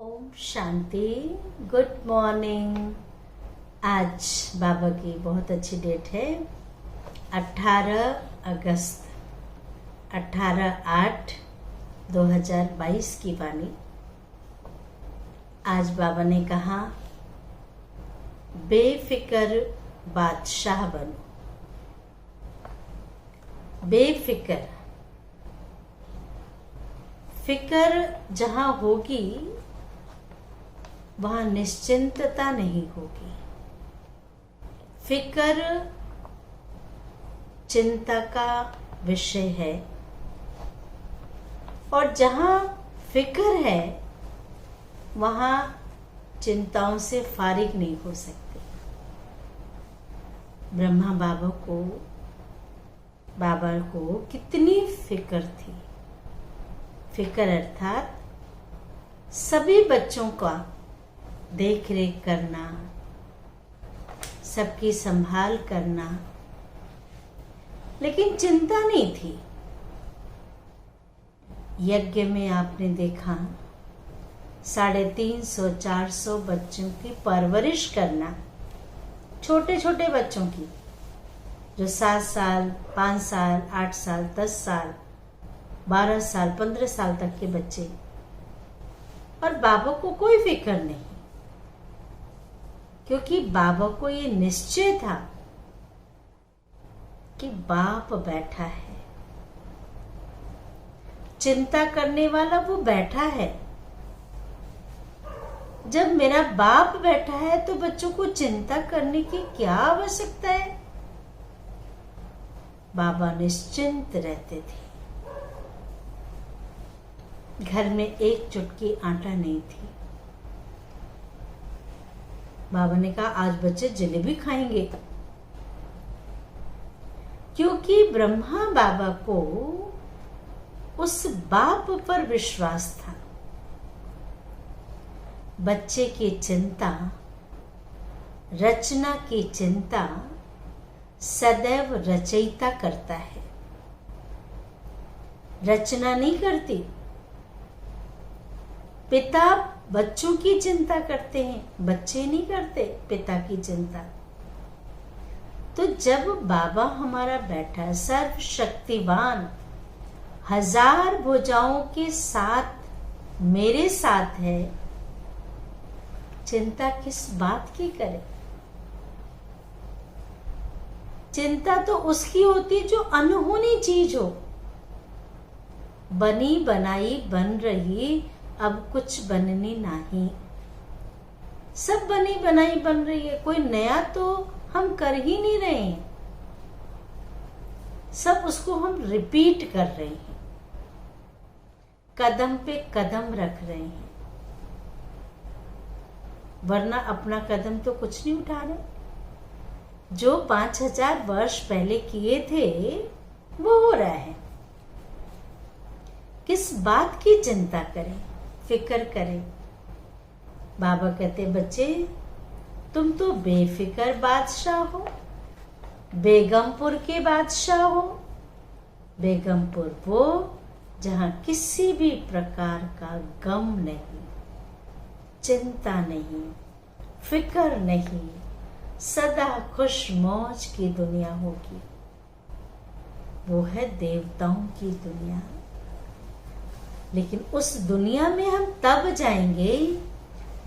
Om Shanti. Good morning. आज बाबा की बहुत अच्छी डेट है, 18 अगस्त, 18/8/2022 की वाणी। आज बाबा ने कहा, बेफिक्र बादशाह बनो। बेफिक्र, फिक्र जहां होगी वहां निश्चिंतता नहीं होगी। फिक्र चिंता का विषय है, और जहां फिक्र है वहां चिंताओं से फारिग नहीं हो सकते। ब्रह्मा बाबा को कितनी फिक्र थी। फिक्र अर्थात सभी बच्चों का देख रेख करना, सबकी संभाल करना, लेकिन चिंता नहीं थी। यज्ञ में आपने देखा 350-400 बच्चों की परवरिश करना, छोटे छोटे बच्चों की, जो 7 साल, 5 साल, 8 साल, 10 साल, 12 साल, 15 साल तक के बच्चे, और बाबा को कोई फिक्र नहीं, क्योंकि बाबा को ये निश्चय था कि बाप बैठा है। चिंता करने वाला वो बैठा है। जब मेरा बाप बैठा है तो बच्चों को चिंता करने की क्या आवश्यकता है। बाबा निश्चिंत रहते थे। घर में एक चुटकी आटा नहीं थी। बाबा ने कहा, आज बच्चे जलेबी खाएंगे, क्योंकि ब्रह्मा बाबा को उस बाप पर विश्वास था। बच्चे की चिंता, रचना की चिंता सदैव रचयिता करता है, रचना नहीं करती। पिता बच्चों की चिंता करते हैं, बच्चे नहीं करते पिता की चिंता। तो जब बाबा हमारा बैठा सर्वशक्तिवान, 1000 भुजाओं के साथ मेरे साथ है, चिंता किस बात की करे। चिंता तो उसकी होती जो अनहोनी चीज हो। बनी बनाई बन रही, अब कुछ बननी नहीं। सब बनी बनाई बन रही है, कोई नया तो हम कर ही नहीं रहे हैं। सब उसको हम रिपीट कर रहे हैं, कदम पे कदम रख रहे हैं, वरना अपना कदम तो कुछ नहीं उठा रहे। जो 5000 वर्ष पहले किए थे वो हो रहा है। किस बात की चिंता करें, फिक्र करें। बाबा कहते, बच्चे तुम तो बेफिक्र बादशाह हो। बेगमपुर के बादशाह हो। बेगमपुर वो जहां किसी भी प्रकार का गम नहीं, चिंता नहीं, फिक्र नहीं, सदा खुश मौज की दुनिया होगी। वो है देवताओं की दुनिया। लेकिन उस दुनिया में हम तब जाएंगे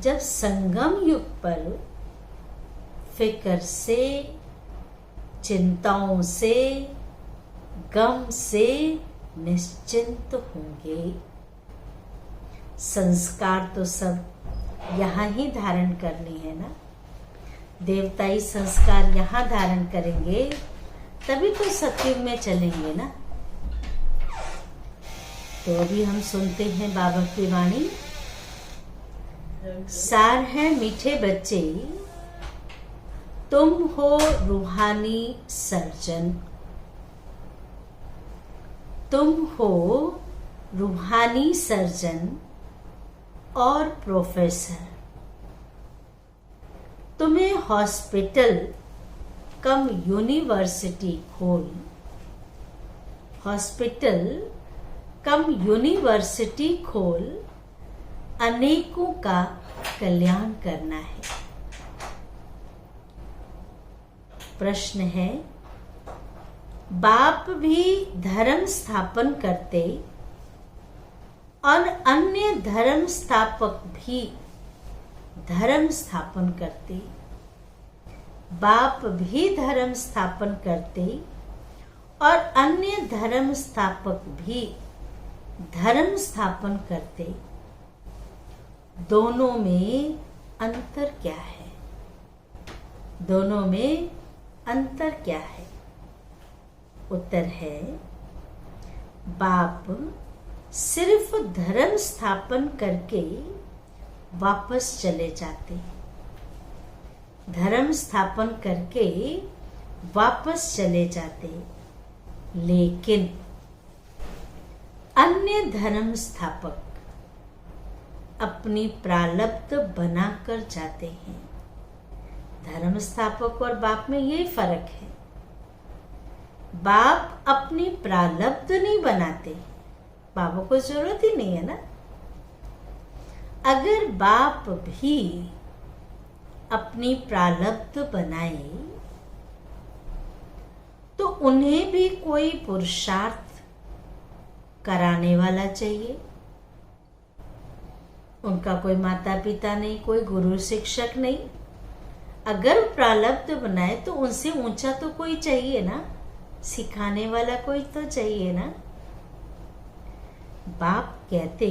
जब संगम युग पर फिक्र से, चिंताओं से, गम से निश्चिंत होंगे। संस्कार तो सब यहाँ ही धारण करनी है ना। देवताई संस्कार यहाँ धारण करेंगे, तभी तो सतयुग में चलेंगे ना। तो अभी हम सुनते हैं बाबा की वाणी। सार है मीठे बच्चे, तुम हो रूहानी सर्जन। तुम हो रूहानी सर्जन और प्रोफेसर। तुम्हें हॉस्पिटल कम यूनिवर्सिटी खोल, हॉस्पिटल कम यूनिवर्सिटी खोल अनेकों का कल्याण करना है। प्रश्न है, बाप भी धर्म स्थापन करते और अन्य धर्म स्थापक भी धर्म स्थापन करते। बाप भी धर्म स्थापन करते और अन्य धर्म स्थापक भी धर्म स्थापन करते। दोनों में अंतर क्या है? दोनों में अंतर क्या है? उत्तर है, बाप सिर्फ धर्म स्थापन करके वापस चले जाते। धर्म स्थापन करके वापस चले जाते, लेकिन अन्य धर्म स्थापक अपनी प्रारब्ध बनाकर जाते हैं। धर्म स्थापक और बाप में यही फर्क है। बाप अपनी प्रारब्ध नहीं बनाते, बाबा को जरूरत ही नहीं है ना। अगर बाप भी अपनी प्रारब्ध बनाए तो उन्हें भी कोई पुरुषार्थ कराने वाला चाहिए। उनका कोई माता पिता नहीं, कोई गुरु शिक्षक नहीं। अगर प्रारब्ध बनाए तो उनसे ऊंचा तो कोई चाहिए ना, सिखाने वाला कोई तो चाहिए ना। बाप कहते,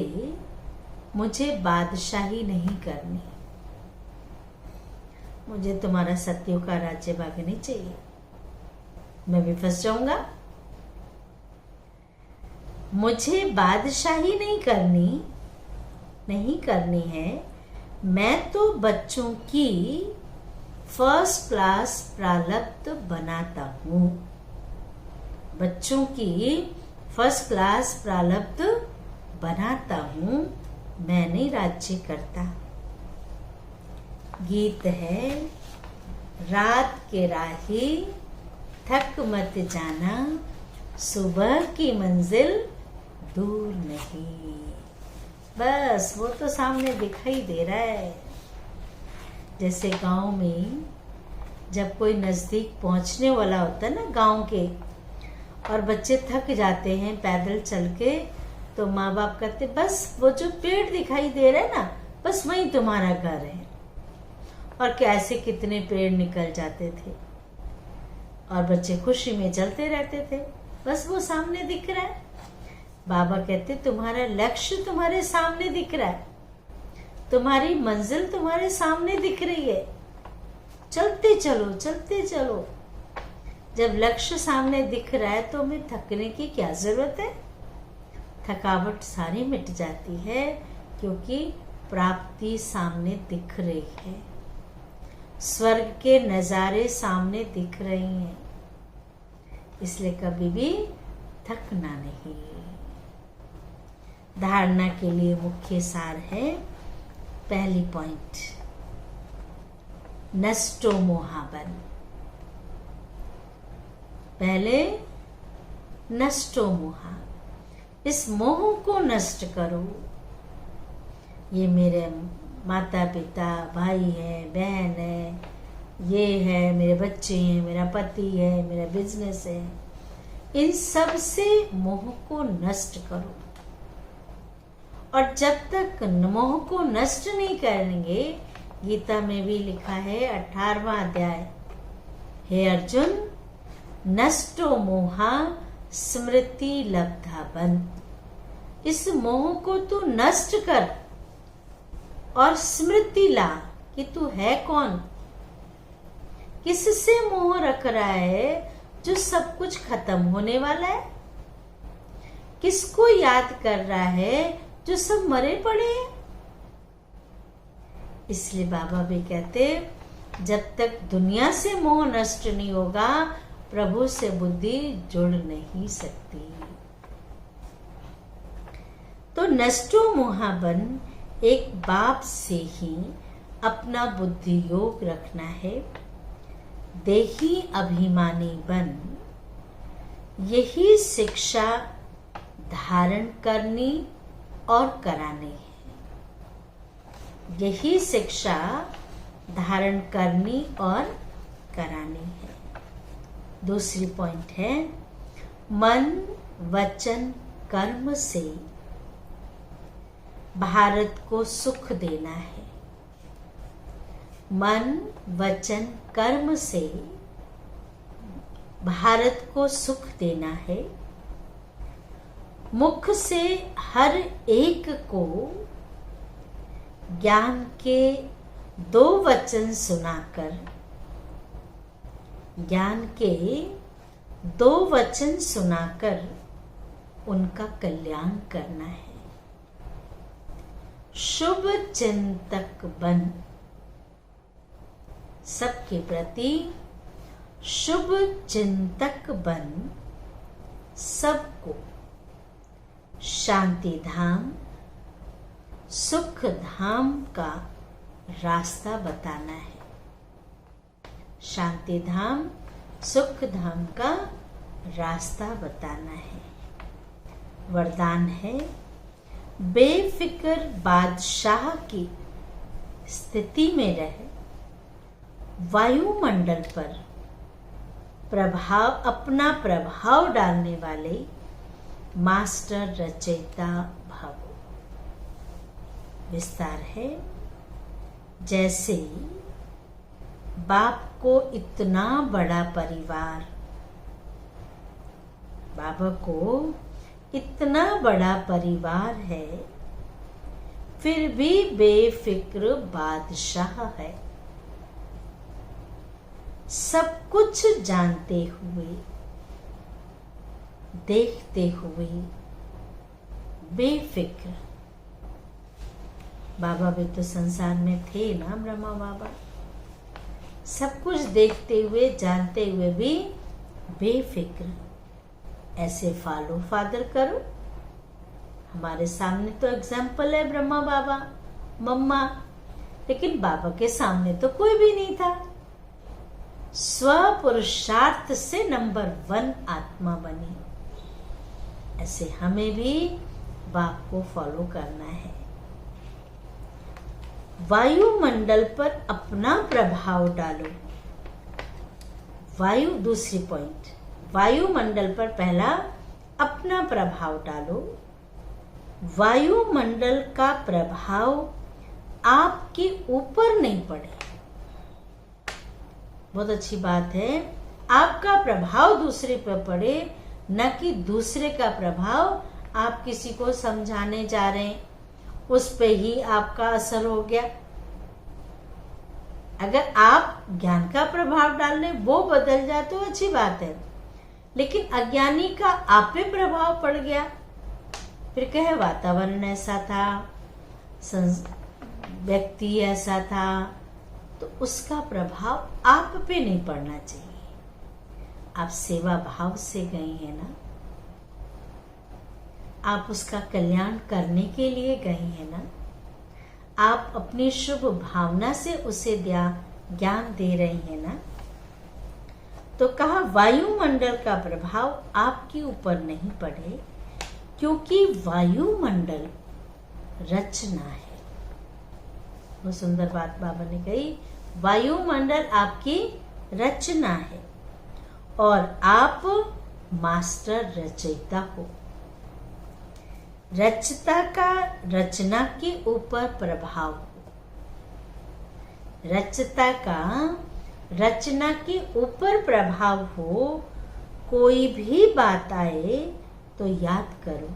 मुझे बादशाही नहीं करनी, मुझे तुम्हारा सत्युग का राज्य भाग नहीं चाहिए, मैं भी फंस जाऊंगा। मुझे बादशाही नहीं करनी है। मैं तो बच्चों की फर्स्ट क्लास प्रारब्ध बनाता हूँ। बच्चों की फर्स्ट क्लास प्रारब्ध बनाता हूँ, मैं नहीं राज्य करता। गीत है, रात के राही थक मत जाना, सुबह की मंजिल दूर नहीं। बस वो तो सामने दिखाई दे रहा है। जैसे गांव में जब कोई नजदीक पहुंचने वाला होता है ना गांव के, और बच्चे थक जाते हैं पैदल चल के, तो माँ बाप कहते बस वो जो पेड़ दिखाई दे रहा है ना, बस वही तुम्हारा घर है। और कैसे कितने पेड़ निकल जाते थे और बच्चे खुशी में चलते रहते थे, बस वो सामने दिख रहा है। बाबा कहते तुम्हारा लक्ष्य तुम्हारे सामने दिख रहा है, तुम्हारी मंजिल तुम्हारे सामने दिख रही है, चलते चलो चलते चलो। जब लक्ष्य सामने दिख रहा है तो हमें थकने की क्या जरूरत है? थकावट सारी मिट जाती है, क्योंकि प्राप्ति सामने दिख रही है, स्वर्ग के नजारे सामने दिख रही हैं। इसलिए कभी भी थकना नहीं। धारणा के लिए मुख्य सार है, पहली पॉइंट, नष्टो मोहाबन। पहले नष्टो मोहा, इस मोह को नष्ट करो। ये मेरे माता पिता, भाई है, बहन है, ये है, मेरे बच्चे हैं, मेरा पति है, मेरा बिजनेस है, इन सब से मोह को नष्ट करो। और जब तक मोह को नष्ट नहीं करेंगे, गीता में भी लिखा है 18वां अध्याय, हे अर्जुन नष्टो मोहा स्मृति लब्धा बन। इस मोह को तू नष्ट कर और स्मृति ला कि तू है कौन, किससे मोह रख रहा है जो सब कुछ खत्म होने वाला है, किसको याद कर रहा है जो सब मरे पड़े हैं। इसलिए बाबा भी कहते, जब तक दुनिया से मोह नष्ट नहीं होगा, प्रभु से बुद्धि जुड़ नहीं सकती। तो नष्टो मोहाबन, एक बाप से ही अपना बुद्धि योग रखना है। देही अभिमानी बन, यही शिक्षा धारण करनी और करानी है। यही शिक्षा धारण करनी और करानी है। दूसरी पॉइंट है मन वचन कर्म से भारत को सुख देना है। मन वचन कर्म से भारत को सुख देना है। मुख से हर एक को ज्ञान के 2 वचन सुनाकर, ज्ञान के 2 वचन सुनाकर उनका कल्याण करना है। शुभ चिंतक बन, सबके प्रति शुभ चिंतक बन सबको शांति धाम सुख धाम का रास्ता बताना है। शांति धाम सुख धाम का रास्ता बताना है। वरदान है बेफिक्र बादशाह की स्थिति में रहे, वायुमंडल पर अपना प्रभाव डालने वाले मास्टर रचयिता भव। विस्तार है जैसे बाप को इतना बड़ा परिवार, बाबा को इतना बड़ा परिवार है, फिर भी बेफिक्र बादशाह है। सब कुछ जानते हुए देखते हुए बेफिक्र। बाबा भी तो संसार में थे ना, ब्रह्मा बाबा। सब कुछ देखते हुए जानते हुए भी बेफिक्र। ऐसे फॉलो फादर करो। हमारे सामने तो एग्जाम्पल है ब्रह्मा बाबा, मम्मा, लेकिन बाबा के सामने तो कोई भी नहीं था। स्वपुरुषार्थ से नंबर 1 आत्मा बनी। ऐसे हमें भी बाप को फॉलो करना है। वायुमंडल पर अपना प्रभाव डालो। दूसरी पॉइंट, वायुमंडल पर पहला अपना प्रभाव डालो। वायुमंडल का प्रभाव आपके ऊपर नहीं पड़े। बहुत अच्छी बात है, आपका प्रभाव दूसरे पर पड़े, न कि दूसरे का प्रभाव आप किसी को समझाने जा रहे हैं उस पे ही आपका असर हो गया। अगर आप ज्ञान का प्रभाव डाल लें, वो बदल जाए तो अच्छी बात है, लेकिन अज्ञानी का आप पे प्रभाव पड़ गया, फिर कहे वातावरण ऐसा था, व्यक्ति ऐसा था, तो उसका प्रभाव आप पे नहीं पड़ना चाहिए। आप सेवा भाव से गए हैं ना, आप उसका कल्याण करने के लिए गए हैं ना, आप अपनी शुभ भावना से उसे ज्ञान दे रहे हैं ना। तो कहा वायुमंडल का प्रभाव आपके ऊपर नहीं पड़े, क्योंकि वायुमंडल रचना है। वो सुंदर बात बाबा ने कही, वायुमंडल आपकी रचना है और आप मास्टर रचयिता हो। रचना के ऊपर प्रभाव हो। रचना के ऊपर प्रभाव हो। कोई भी बात आए तो याद करो,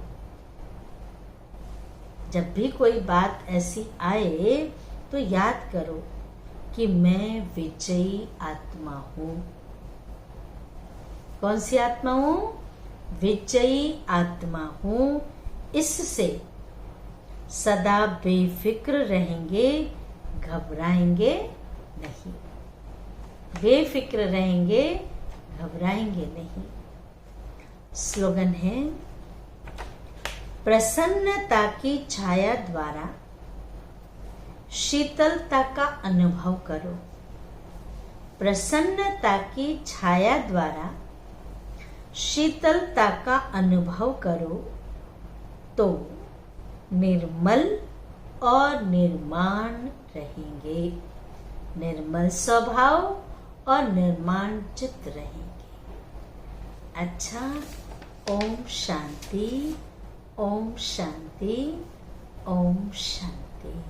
जब भी कोई बात ऐसी आए तो याद करो कि मैं विजयी आत्मा हूं। कौन सी आत्मा हूं? विजयी आत्मा हूं। इससे सदा बेफिक्र रहेंगे, घबराएंगे नहीं। बेफिक्र रहेंगे, घबराएंगे नहीं। स्लोगन है, प्रसन्नता की छाया द्वारा शीतलता का अनुभव करो। प्रसन्नता की छाया द्वारा शीतलता का अनुभव करो तो निर्मल और निर्माण रहेंगे, निर्मल स्वभाव और निर्माण चित्त रहेंगे। अच्छा, ओम शांति, ओम शांति, ओम शांति।